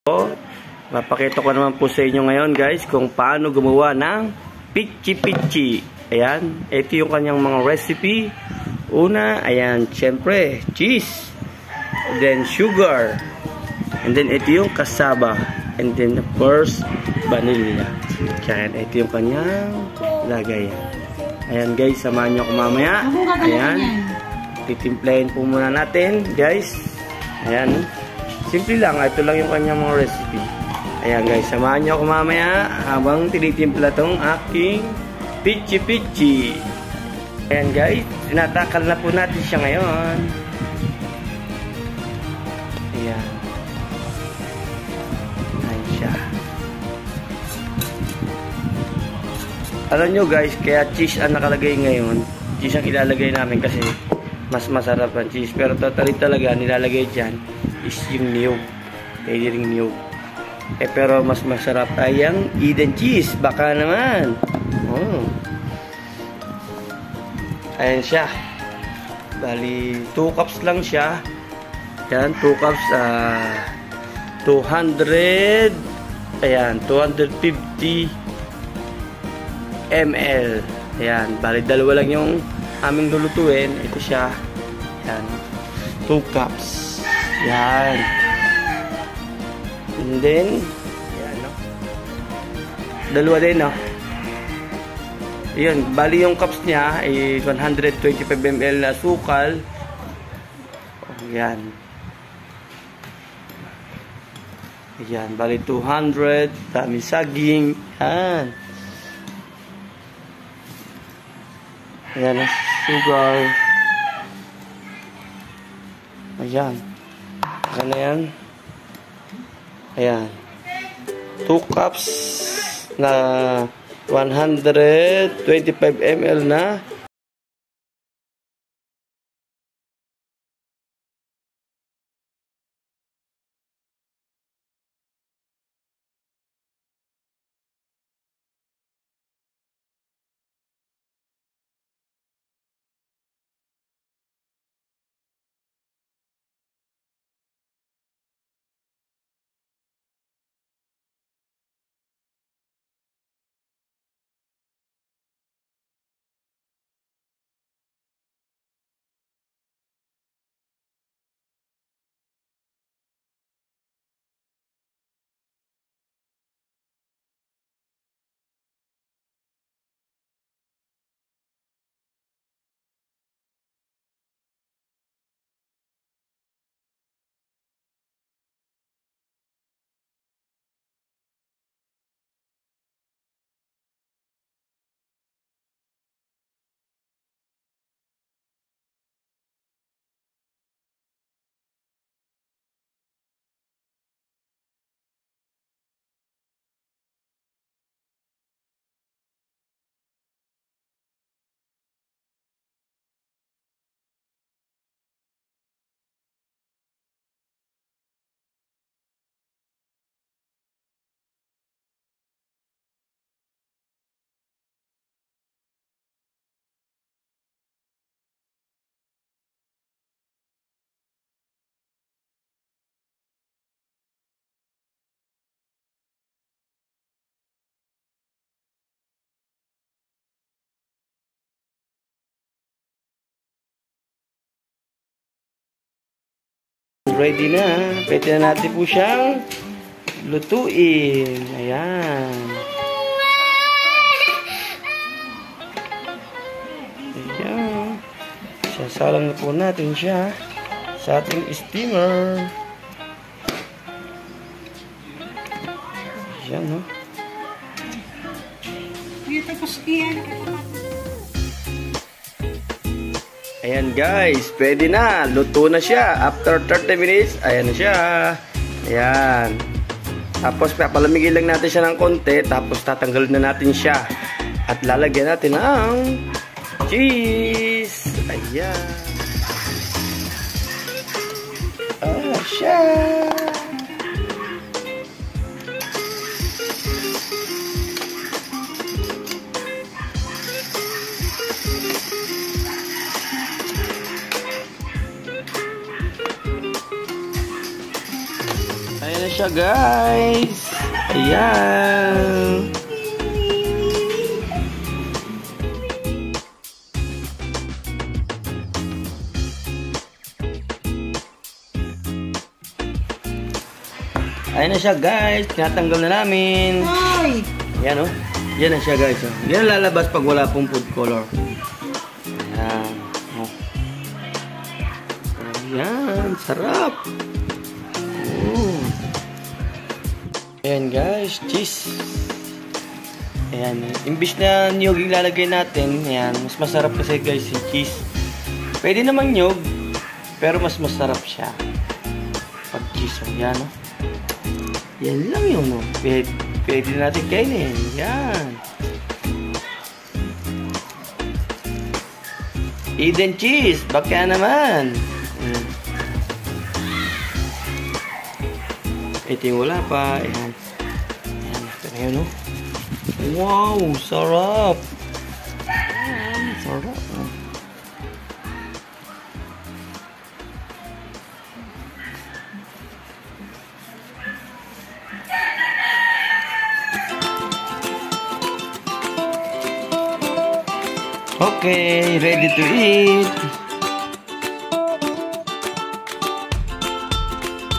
Papakita ko naman po sa inyo ngayon guys kung paano gumawa ng pichi-pichi. Ayan, ito yung kanyang mga recipe. Una, ayan, syempre, cheese. And then sugar. And then ito yung kasaba. And then of course, vanilla. Ayan, ito yung kanyang lagay. Ayan guys, samahan nyo ako mamaya. Ayan, titimplahin po muna natin guys. Ayan, simple lang, ito lang yung kanyang mga recipe. Ayan guys, samahan nyo ako mamaya habang tinitimpla tong aking pichi-pichi. Ayan guys, tinatakal na po natin siya ngayon. Ayan. Ayan siya. Alam nyo guys, kaya cheese ang nakalagay ngayon. Cheese ang ilalagay namin kasi mas masarap ang cheese. Pero totally talaga, nilalagay dyan is yung niyog. Pwede ring niyog. Pero mas masarap ay ang Eden cheese. Baka naman. Oh. Ayan siya. Bali, 2 cups lang siya. Ayan, 2 cups. 200. Ayan, 250 ml. Ayan, bali, dalawa lang yung aming lulutuin. Ito siya. Ayan, 2 cups. Ayan. And then, ayan, no? Dalawa din, no? Ayan, bali yung cups niya ay 125 ml na sukal. Ayan. Ayan, bali 200. Dami saging. Ayan. Ayan, sugar. Ayan. Ayan na yan. Ayan. 2 cups na 125 ml na ready na. Pwede na natin po siyang lutuin. Ayan. Ayan. Sasalang na po natin siya sa ating steamer. Ayan, no? Ayan guys, pwede na. Luto na siya. After 30 minutes, ayan na siya. Ayan. Tapos papalamigin lang natin siya ng konti. Tapos tatanggalin na natin siya. At lalagyan natin ng cheese. Ayan. Ah, siya. siya, guys. Ayan. Ayan na siya, guys. Tinatanggal na namin. Ay! Ayan, oh. Yan na siya, guys. Oh. Yan lalabas pag wala pong food color. Ayan. Oh. Ayan. Sarap. Oh. Ayan, guys. Cheese. Ayan. Imbis na niyog ilalagay natin, ayan. Mas masarap kasi, guys, yung cheese. Pwede naman niyog, pero mas masarap siya. Pag cheese. Oh. Ayan, oh. Yan lang yun, no? Pwede natin kainin. Yan. Eden cheese. Baka naman. Ito yung wala pa. Ayan. Ayan. Pero yun, no? Wow! Sarap! Ayan. Sarap. Okay, ready to eat.